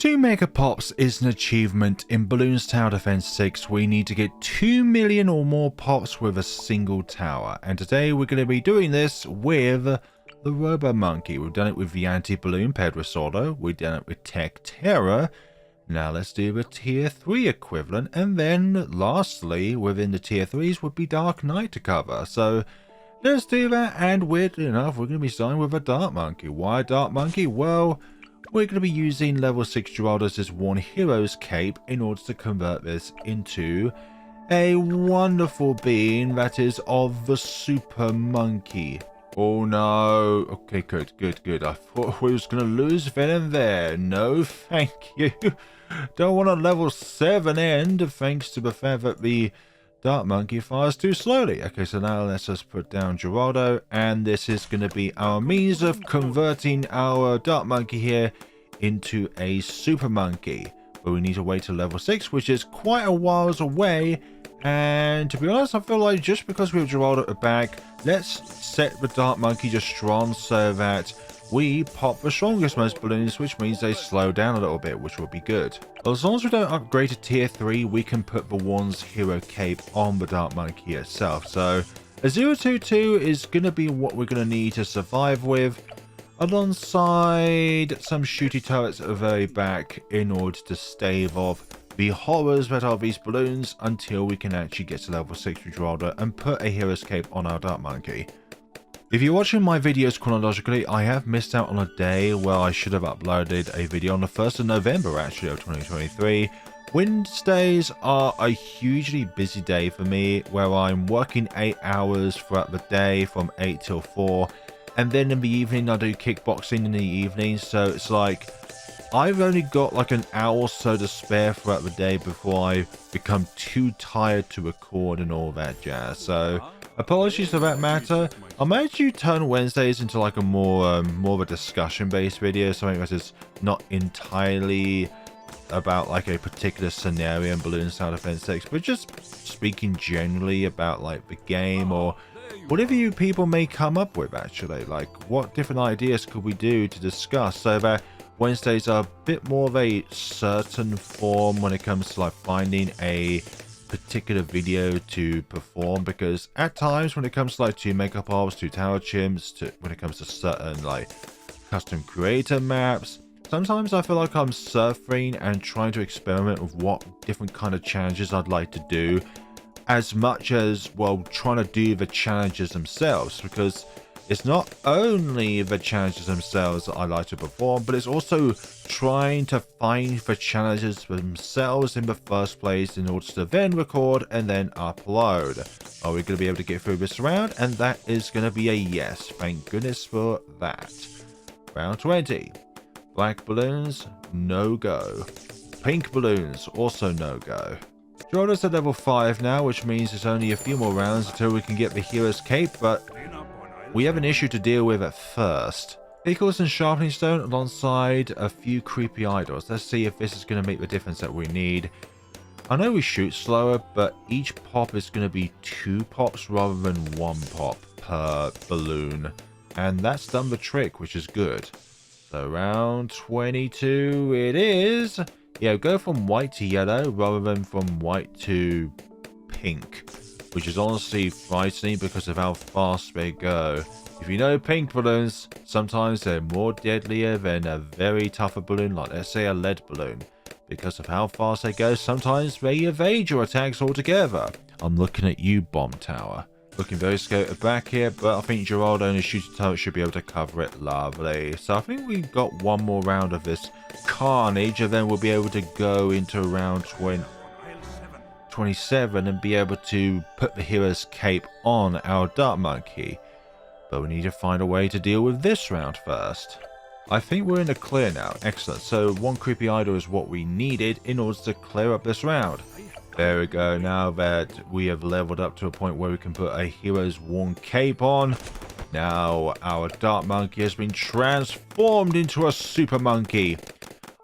2 Megapops is an achievement in Bloons Tower Defense 6. We need to get 2 million or more pops with a single tower. And today we're going to be doing this with the Robo-Monkey. We've done it with the anti-balloon paired with Solo. We've done it with Tech Terror. Now let's do the tier 3 equivalent. And then lastly, within the tier 3s would be Dark Knight to cover. So let's do that. And weirdly enough, we're going to be starting with a Dark Monkey. Why Dark Monkey? Well, we're going to be using level 6 Geraldo's Worn Hero's Cape in order to convert this into a wonderful being that is of the Super Monkey. Oh no. Okay, good. I thought we was going to lose Venom there. No, thank you. Don't want a level 7 end, thanks to the fact that the Dark Monkey fires too slowly. Okay, so now let's just put down Geraldo, and this is going to be our means of converting our Dark Monkey here into a Super Monkey. But we need to wait till level 6, which is quite a whiles away. And to be honest, I feel like just because we have Geraldo at the back, let's set the Dark Monkey just strong so that we pop the strongest most balloons, which means they slow down a little bit, which will be good. As long as we don't upgrade to tier 3, we can put the Worn's Hero Cape on the Dark Monkey itself. So a 022 is going to be what we're going to need to survive with, alongside some shooty turrets at the very back in order to stave off the horrors that are these balloons until we can actually get to level 6 with Geraldo and put a Hero's Cape on our Dark Monkey. If you're watching my videos chronologically, I have missed out on a day where I should have uploaded a video on the 1st of November actually of 2023. Wednesdays are a hugely busy day for me where I'm working 8 hours throughout the day from 8 till 4. And then in the evening I do kickboxing in the evening, so it's like I've only got like an hour or so to spare throughout the day before I become too tired to record and all that jazz. So apologies for that matter. I might actually turn Wednesdays into like a more of a discussion based video, something that is not entirely about like a particular scenario in Bloons Tower Defense 6, but just speaking generally about like the game or whatever you people may come up with actually. Like what different ideas could we do to discuss so that Wednesdays are a bit more of a certain form when it comes to like finding a particular video to perform, because at times when it comes to like 2 Megapops, 2 Tower Chimps, when it comes to certain like custom creator maps, sometimes I feel like I'm surfing and trying to experiment with what different kind of challenges I'd like to do, as much as, well, trying to do the challenges themselves, because it's not only the challenges themselves that I like to perform, but it's also trying to find the challenges themselves in the first place in order to then record and then upload. Are we going to be able to get through this round? And that is going to be a yes. Thank goodness for that. Round 20. Black balloons, no go. Pink balloons, also no go. Geraldo's at level 5 now, which means it's only a few more rounds until we can get the Hero's Cape, but we have an issue to deal with at first. Pickles and Sharpening Stone alongside a few creepy idols. Let's see if this is going to make the difference that we need. I know we shoot slower, but each pop is going to be 2 pops rather than 1 pop per balloon. And that's done the trick, which is good. So round 22 it is. Yeah, go from white to yellow rather than from white to pink, which is honestly frightening because of how fast they go. If you know pink balloons, sometimes they're more deadlier than a very tougher balloon, like let's say a lead balloon. Because of how fast they go, sometimes they evade your attacks altogether. I'm looking at you, Bomb Tower. Looking very scared at the back here, but I think Geraldo and his shooting turret should be able to cover it lovely. So I think we've got one more round of this carnage, and then we'll be able to go into round 27 and be able to put the Hero's Cape on our Dark Monkey. But we need to find a way to deal with this round first. I think we're in the clear now. Excellent. So 1 creepy idol is what we needed in order to clear up this round. There we go. Now that we have leveled up to a point where we can put a Hero's Worn Cape on, now our Dark Monkey has been transformed into a Super Monkey.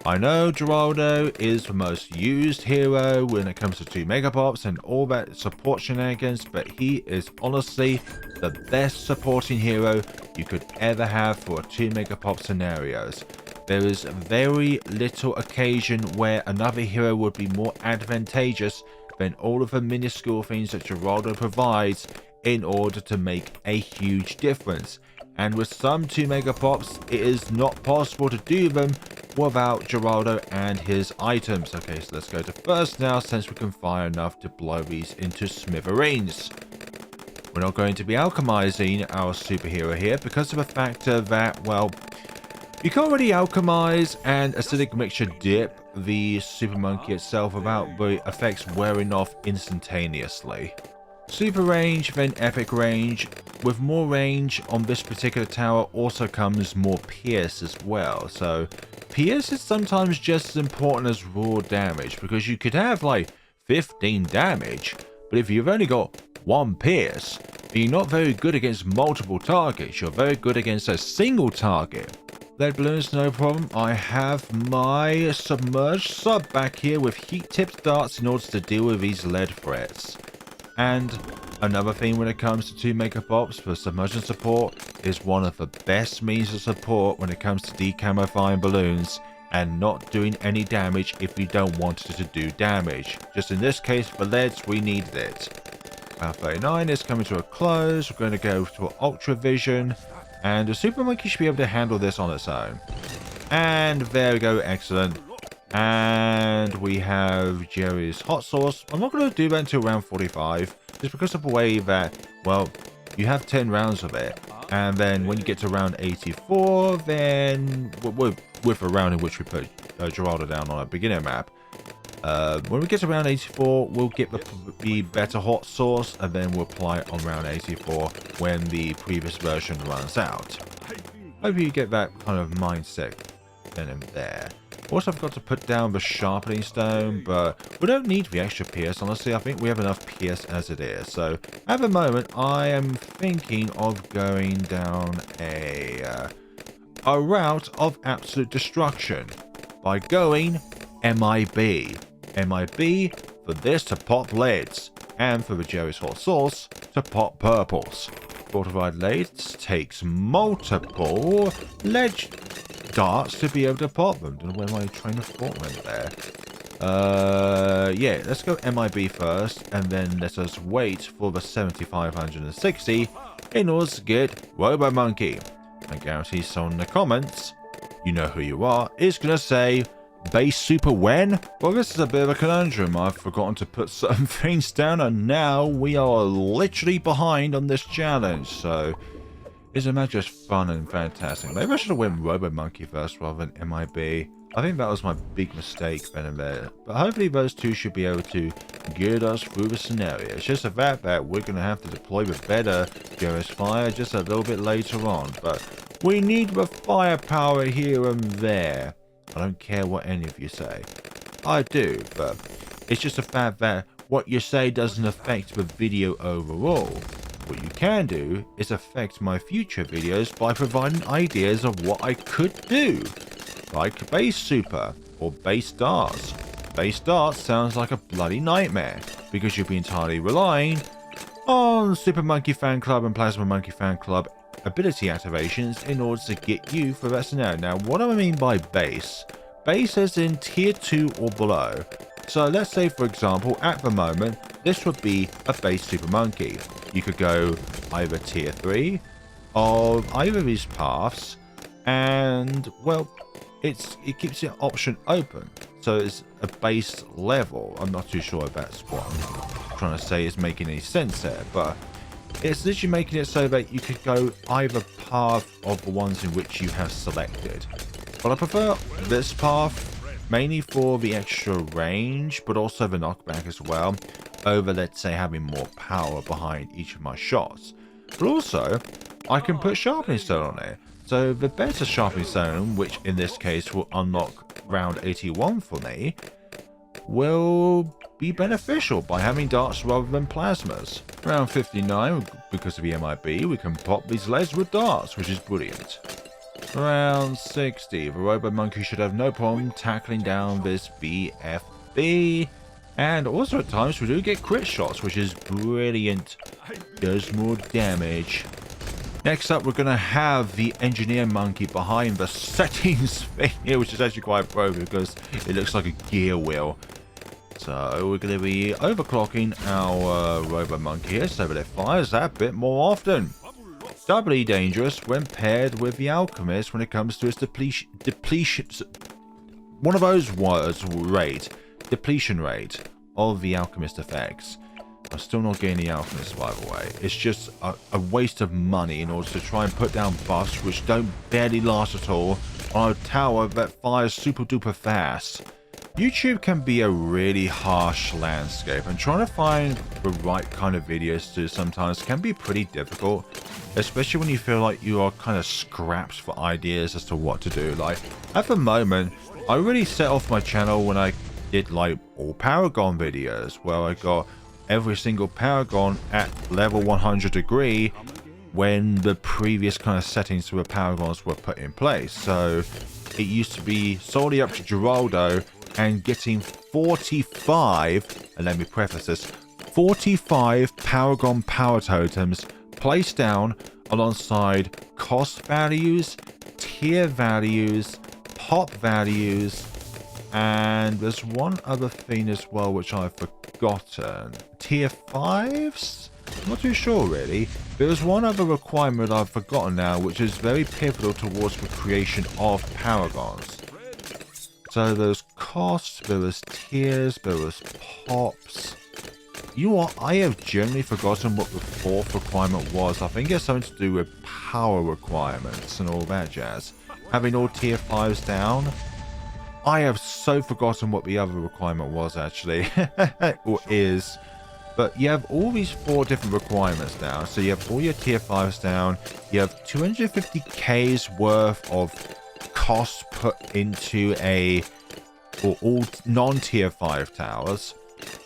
I know Geraldo is the most used hero when it comes to 2 Megapops and all that support shenanigans, but he is honestly the best supporting hero you could ever have for 2 Megapop scenarios. there is very little occasion where another hero would be more advantageous than all of the minuscule things that Geraldo provides in order to make a huge difference. And with some 2 Megapops, it is not possible to do them without Geraldo and his items. Okay, so let's go to first now, since we can fire enough to blow these into smithereens. We're not going to be alchemizing our superhero here because of the factor that, well, you can't really alchemize and acidic mixture dip the Super Monkey itself without the effects wearing off instantaneously. Super range, then epic range. With more range on this particular tower also comes more pierce as well. So pierce is sometimes just as important as raw damage, because you could have like 15 damage, but if you've only got 1 pierce, then you're not very good against multiple targets. You're very good against a single target. Lead balloons, no problem. I have my submerged sub back here with heat-tipped darts in order to deal with these lead threats. And another thing when it comes to 2 Megapops for submersion support is one of the best means of support when it comes to decamifying balloons and not doing any damage if you don't want it to do damage. Just in this case, for leads, we needed it. 39 is coming to a close. We're going to go to an Ultra Vision, and the Super Monkey should be able to handle this on its own. And there we go, excellent. And we have Jerry's hot sauce. I'm not going to do that until round 45, just because of the way that, well, you have 10 rounds of it. And then when you get to round 84, then with a round in which we put Geraldo down on a beginner map. When we get to round 84, we'll get the better hot sauce, and then we'll apply it on round 84 when the previous version runs out. Hope you get that kind of mindset then and there. Also, I've got to put down the sharpening stone, but we don't need the extra pierce. Honestly, I think we have enough pierce as it is. So at the moment, I am thinking of going down a route of absolute destruction by going MIB. MIB for this to pop leads, and for the Jerry's hot sauce to pop purples. Fortified leads takes multiple lead darts to be able to pop them. Don't know where my train of thought went there. Yeah, let's go MIB first, and then let us wait for the 7560 in order to get Robo-Monkey. I guarantee someone in the comments, you know who you are, is going to say, base super when? Well, this is a bit of a conundrum. I've forgotten to put certain things down, and now we are literally behind on this challenge, so isn't that just fun and fantastic? Maybe I should have went Robo-Monkey first rather than MIB. I think that was my big mistake then and there. But hopefully those two should be able to get us through the scenario. It's just the fact that we're going to have to deploy the better Jerry's fire just a little bit later on. But we need the firepower here and there. I don't care what any of you say. I do, but it's just the fact that what you say doesn't affect the video overall. What you can do is affect my future videos by providing ideas of what I could do, like base super or base darts. Base darts sounds like a bloody nightmare because you'll be entirely relying on Super Monkey Fan Club and Plasma Monkey Fan Club ability activations in order to get you for that scenario. Now, what do I mean by base? Base as in tier 2 or below. So let's say, for example, at the moment, this would be a base Super Monkey. You could go either tier 3 of either of these paths, and, well, it keeps the option open. So it's a base level. I'm not too sure if that's what I'm trying to say is making any sense there, but it's literally making it so that you could go either path of the ones in which you have selected. But I prefer this path, mainly for the extra range, but also the knockback as well, over, let's say, having more power behind each of my shots. But also, I can put sharpening stone on it. So the better sharpening stone, which in this case will unlock round 81 for me, will be beneficial by having darts rather than plasmas. Round 59, because of the MIB, we can pop these legs with darts, which is brilliant. Round 60, the Robo-Monkey should have no problem tackling down this BFB. And also at times we do get crit shots, which is brilliant. Does more damage. Next up, we're going to have the engineer monkey behind the settings thing here, which is actually quite broken because it looks like a gear wheel. So we're going to be overclocking our Robo-Monkey here so that it fires that bit more often. Doubly dangerous when paired with the alchemist when it comes to its depletion. One of those words, depletion rate of the alchemist effects. I'm still not getting the alchemist, by the way. It's just a waste of money in order to try and put down buffs which don't barely last at all on a tower that fires super duper fast. YouTube can be a really harsh landscape, and trying to find the right kind of videos to sometimes can be pretty difficult, especially when you feel like you are kind of scrapped for ideas as to what to do. Like, at the moment, I really set off my channel when I did like all Paragon videos, where I got every single Paragon at level 100 degree when the previous kind of settings for the Paragons were put in place. So it used to be solely up to Geraldo and getting 45, and let me preface this, 45 Paragon power totems placed down alongside cost values, tier values, pop values, and there's one other thing as well which I've forgotten. Tier 5s? I'm not too sure really. There's one other requirement I've forgotten now which is very pivotal towards the creation of Paragons. So there's costs, there was tiers, there was pops. You know what? I have generally forgotten what the fourth requirement was. I think it's something to do with power requirements and all that jazz. Having all tier 5s down. I have so forgotten what the other requirement was actually. Or is. But you have all these 4 different requirements now. So you have all your tier 5s down. You have 250k's worth of cost put into all non-tier 5 towers,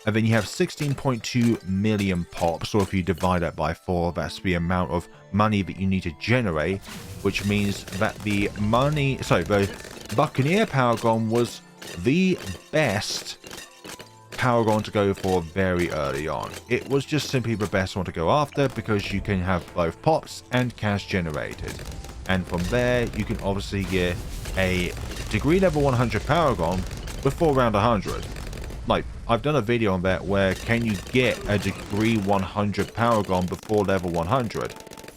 and then you have 16.2 million pops, or if you divide that by 4, that's the amount of money that you need to generate, which means that the Buccaneer Paragon was the best Paragon to go for very early on. It was just simply the best one to go after because you can have both pops and cash generated. And from there, you can obviously get a degree level 100 Paragon before round 100. Like, I've done a video on that where can you get a degree 100 Paragon before level 100.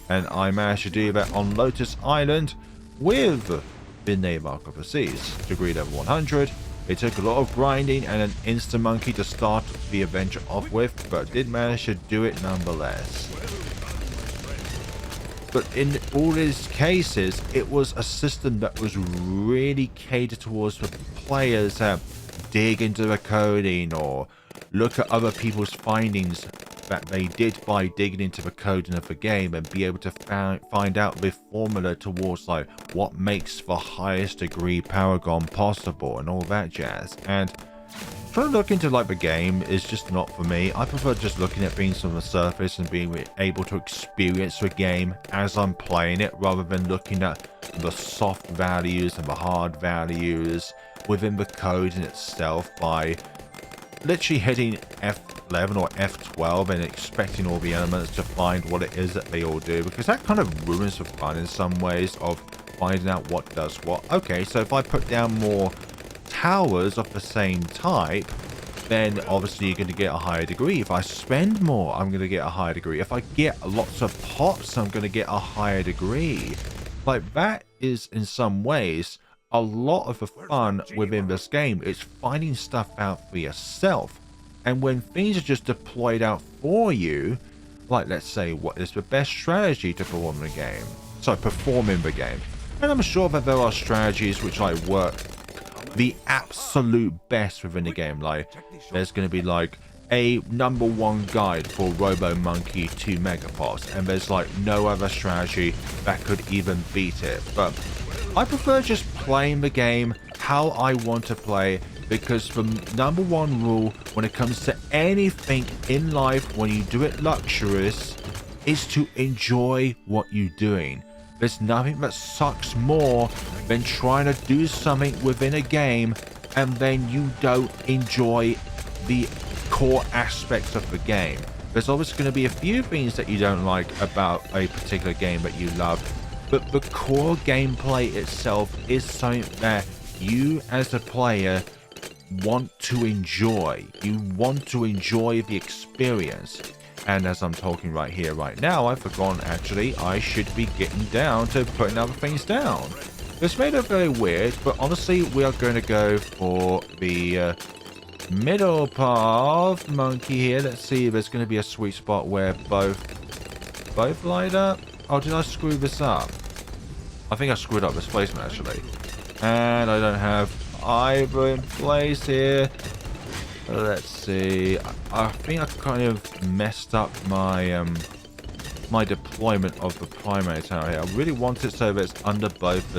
And I managed to do that on Lotus Island with the Name-Mark of the Seas. Degree level 100. It took a lot of grinding and an insta-monkey to start the adventure off with, but did manage to do it nonetheless. But in all these cases, it was a system that was really catered towards the players that dig into the coding or look at other people's findings that they did by digging into the coding of the game and be able to find out the formula towards like what makes the highest degree Paragon possible and all that jazz. And trying to look into like the game is just not for me. I prefer just looking at things from the surface and being able to experience the game as I'm playing it, rather than looking at the soft values and the hard values within the code in itself by literally hitting F11 or F12 and expecting all the elements to find what it is that they all do, because that kind of ruins the fun in some ways of finding out what does what. Okay, so if I put down more towers of the same type, then obviously you're going to get a higher degree. If I spend more, I'm going to get a higher degree. If I get lots of pops, I'm going to get a higher degree. Like, that is in some ways a lot of the fun within this game. It's finding stuff out for yourself, and when things are just deployed out for you, like let's say what is the best strategy to perform in the game, and I'm sure that there are strategies which like work the absolute best within the game. Like there's going to be like a #1 guide for Robo-Monkey to Megapops, and there's like no other strategy that could even beat it. But I prefer just playing the game how I want to play, because the #1 rule when it comes to anything in life when you do it luxurious is to enjoy what you're doing. There's nothing that sucks more than trying to do something within a game and then you don't enjoy the core aspects of the game. There's obviously going to be a few things that you don't like about a particular game that you love, but the core gameplay itself is something that you as a player want to enjoy. You want to enjoy the experience. And as I'm talking right here, right now, I've forgotten actually I should be getting down to putting other things down. This made it very weird, but honestly, we are going to go for the middle path monkey here. Let's see if there's going to be a sweet spot where both light up. Oh, did I screw this up? I think I screwed up this placement actually. And I don't have either in place here. Let's see. I think I kind of messed up my my deployment of the primary tower here. I really want it so that it's under both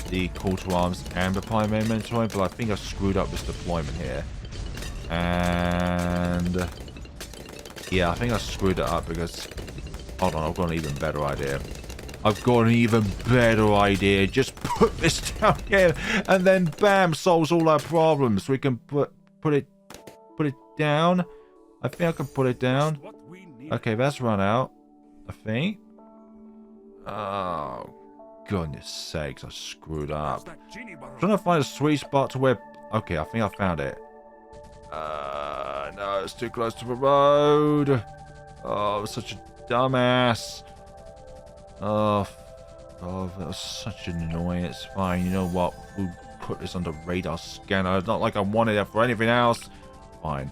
the call to arms and the primary mentor, but I think I screwed up this deployment here. And yeah, I think I screwed it up because hold on, I've got an even better idea. I've got an even better idea. Just put this down here and then bam, solves all our problems. We can put it down. I think I can put it down. Okay, that's run out, I think. Oh, goodness sakes, I screwed up. I'm trying to find a sweet spot to where... Okay, I think I found it. No, it's too close to the road. Oh, I was such a dumbass. Oh, that was such an annoyance. Fine, you know what? We'll put this under radar scanner. It's not like I wanted it for anything else. Fine.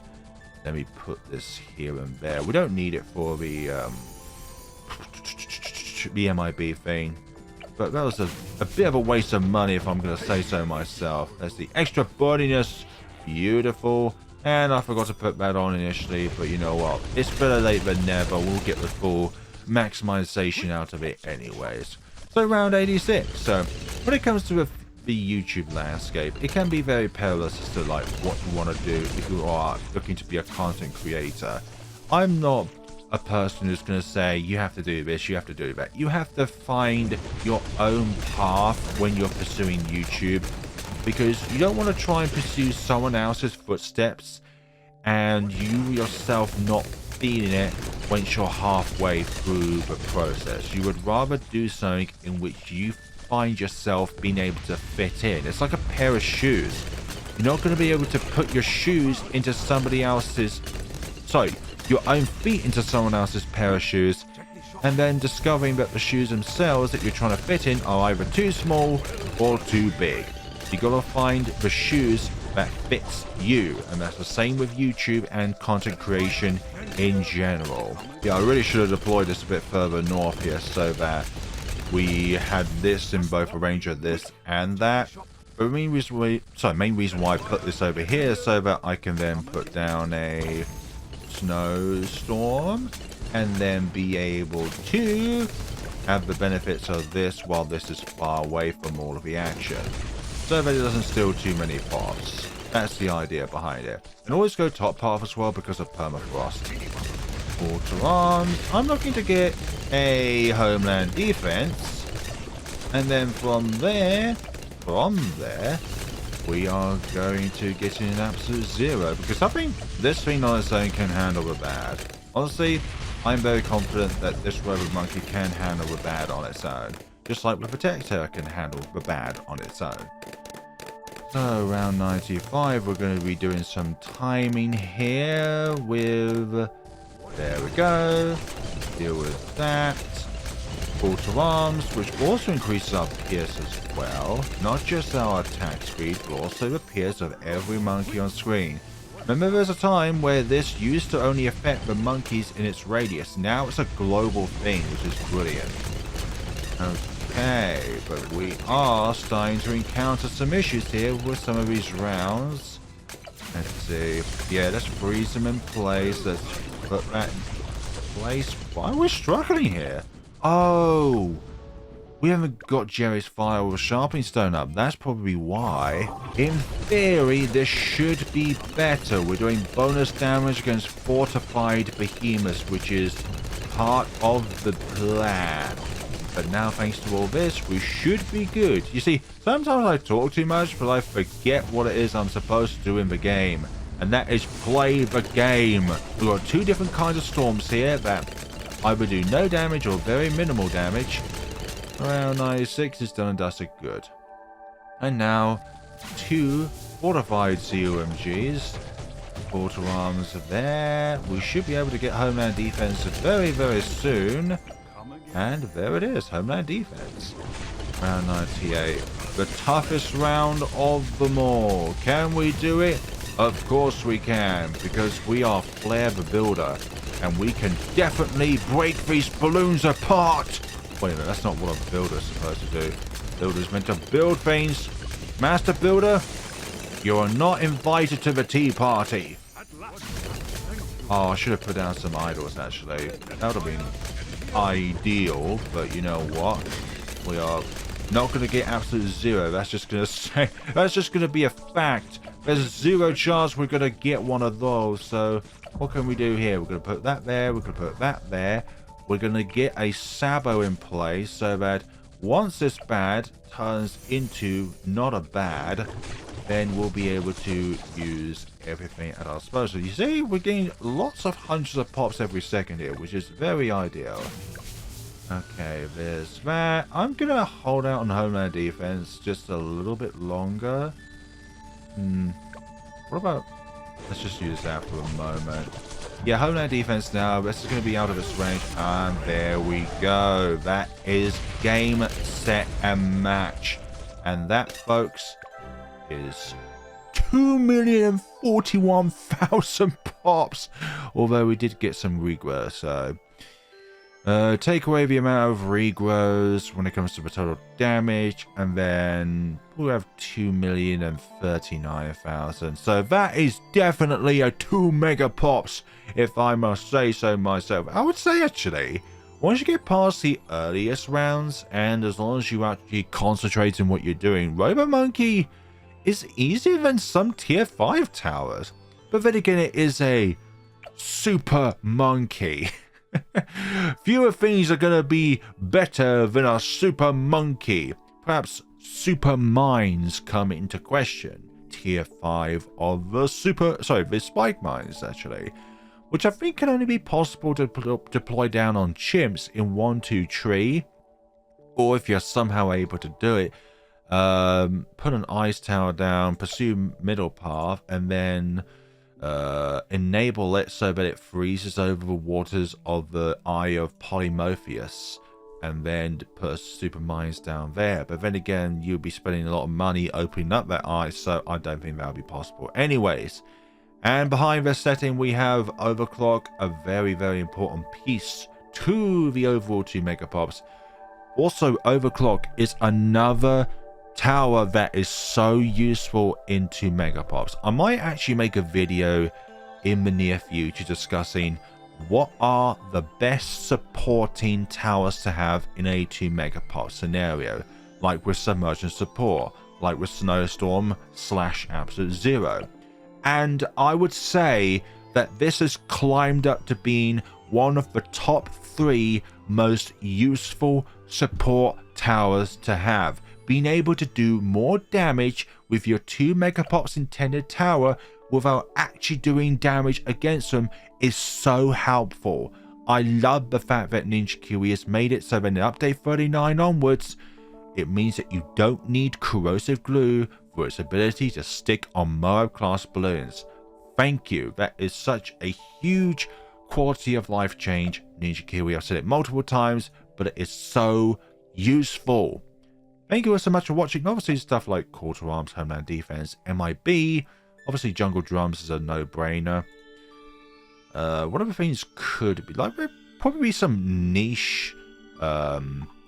Let me put this here and there. We don't need it for the MIB thing. But that was a bit of a waste of money if I'm going to say so myself. There's the extra burdiness. Beautiful. And I forgot to put that on initially. But you know what? It's better late than never. We'll get the full maximization out of it anyways. So round 86. So when it comes to the YouTube landscape, it can be very perilous as to like what you want to do if you are looking to be a content creator. I'm not a person who's going to say you have to do this, you have to do that. You have to find your own path when you're pursuing YouTube, because you don't want to try and pursue someone else's footsteps and you yourself not feeling it once you're halfway through the process. You would rather do something in which you find yourself being able to fit in. It's like a pair of shoes. You're not going to be able to put your shoes into somebody else's, sorry, your own feet into someone else's pair of shoes, and then discovering that the shoes themselves that you're trying to fit in are either too small or too big. You got to find the shoes that fits you, and that's the same with YouTube and content creation in general. Yeah, I really should have deployed this a bit further north here so that we had this in both a range of this and that. But the main reason why I put this over here is so that I can then put down a snowstorm and then be able to have the benefits of this while this is far away from all of the action, so that it doesn't steal too many pots. That's the idea behind it. And always go top path as well because of permafrost. Quarter arms. I'm looking to get a homeland defense, and then from there, we are going to get in an absolute zero, because I think this thing on its own can handle the bad. Honestly, I'm very confident that this Robo-Monkey can handle the bad on its own, just like the Protector can handle the bad on its own. So round 95, we're going to be doing some timing here with, there we go, deal with that. Call to arms, which also increases our pierce as well, not just our attack speed, but also the pierce of every monkey on screen. Remember, there's a time where this used to only affect the monkeys in its radius. Now it's a global thing, which is brilliant. Okay, but we are starting to encounter some issues here with some of these rounds. Let's see. Yeah, let's freeze them in place. Let's put that in place. Why are we struggling here? Oh, we haven't got Jerry's fire or sharpening stone up. That's probably why. In theory, this should be better. We're doing bonus damage against fortified behemoths, which is part of the plan. But now, thanks to all this, we should be good. You see, sometimes I talk too much, but I forget what it is I'm supposed to do in the game. and that is play the game. We've got two different kinds of storms here that either do no damage or very minimal damage. Around 96 is done and dusted. Good. And now, two fortified COMGs. Quarter arms there. We should be able to get Homeland Defense very, very soon. And there it is, Homeland Defense. Round 98. The toughest round of them all. Can we do it? Of course we can, because we are Flair the Builder. And we can definitely break these balloons apart. Wait a minute, that's not what a builder's supposed to do. Builder's meant to build things. Master Builder, you are not invited to the tea party. Oh, I should have put down some idols, actually. That would have been ideal, but you know what? We are not going to get absolute zero. That's just going to say, that's just going to be a fact. There's zero chance we're going to get one of those. So what can we do here? We're going to put that there. We're going to put that there. We're going to get a Sabo in place so that once this bad turns into not a bad, then we'll be able to use everything at our disposal. You see, we're getting lots of hundreds of pops every second here, which is very ideal. Okay, there's that. I'm going to hold out on Homeland Defense just a little bit longer. What about... Let's just use that for a moment. Yeah, Homeland Defense now. This is going to be out of its range. And there we go. That is game, set, and match. And that, folks, is 2,041,000 pops. Although we did get some regrow, so... take away the amount of regrows when it comes to the total damage, and then we'll have 2,039,000. So that is definitely a 2 Megapops, if I must say so myself. I would say, actually, once you get past the earliest rounds, and as long as you actually concentrate on what you're doing, Robo-Monkey is easier than some tier 5 towers. But then again, it is a super monkey. Fewer things are going to be better than a super monkey. Perhaps super mines come into question. Tier 5 of the the spike mines, actually. Which I think can only be possible to deploy down on chimps in 1-2 tree. Or if you're somehow able to do it, put an ice tower down, pursue middle path, and then... enable it so that it freezes over the waters of the Eye of Polymorpheus, and then put super mines down there. But then again, you'll be spending a lot of money opening up that eye, so I don't think that'll be possible. Anyways, and behind this setting we have Overclock, a very, very important piece to the overall 2 Megapops. Also, Overclock is another tower that is so useful into Megapops. I might actually make a video in the near future discussing what are the best supporting towers to have in a 2 Megapop scenario, like with Submergent Support, like with Snowstorm / Absolute Zero. And I would say that this has climbed up to being one of the top 3 most useful support towers to have. Being able to do more damage with your 2 Megapops intended tower without actually doing damage against them is so helpful. I love the fact that Ninja Kiwi has made it so that in update 39 onwards, it means that you don't need corrosive glue for its ability to stick on Moab class balloons. Thank you. That is such a huge quality of life change. Ninja Kiwi, I've said it multiple times, but it is so useful. Thank you all so much for watching. Obviously, stuff like Quarter Arms, Homeland Defense, MIB. Obviously, Jungle Drums is a no-brainer. What other things could be? Like, there probably be some niche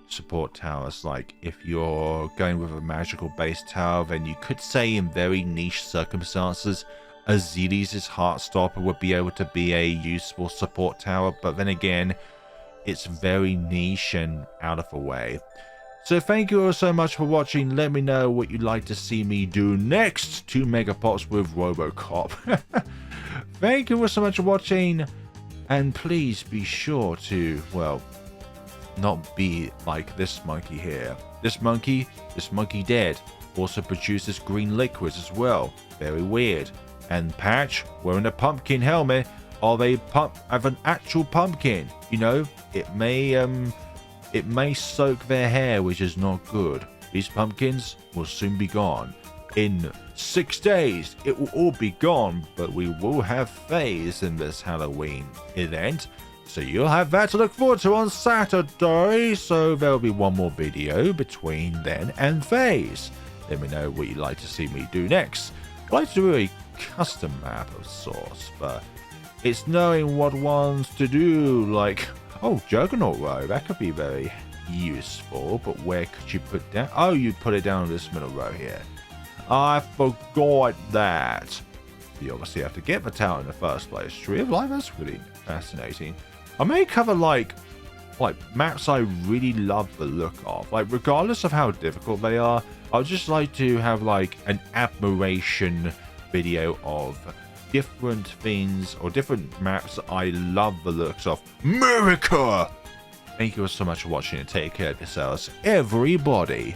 support towers. Like, if you're going with a magical base tower, then you could say in very niche circumstances, Azili's Heartstopper would be able to be a useful support tower. But then again, it's very niche and out of the way. So thank you all so much for watching. Let me know what you'd like to see me do next. 2 Megapops with Robocop. Thank you all so much for watching. And please be sure to, well, not be like this monkey here. This monkey dead, also produces green liquids as well. Very weird. and Patch wearing a pumpkin helmet of an actual pumpkin. You know, it may soak their hair, which is not good. These pumpkins will soon be gone. In 6 days, it will all be gone, but we will have FaZe in this Halloween event. So you'll have that to look forward to on Saturday. So there'll be one more video between then and FaZe. Let me know what you'd like to see me do next. I'd like to do a custom map of sorts, but it's knowing what ones to do, like, oh, Juggernaut row, that could be very useful, but where could you put down? Oh, you put it down this middle row here. I forgot that. You obviously have to get the tower in the first place. Tree of Life, that's really fascinating. I may cover like maps I really love the look of. Like, regardless of how difficult they are, I'd just like to have like an admiration video of different things or different maps that I love the looks of. America! Thank you so much for watching and take care of yourselves, everybody.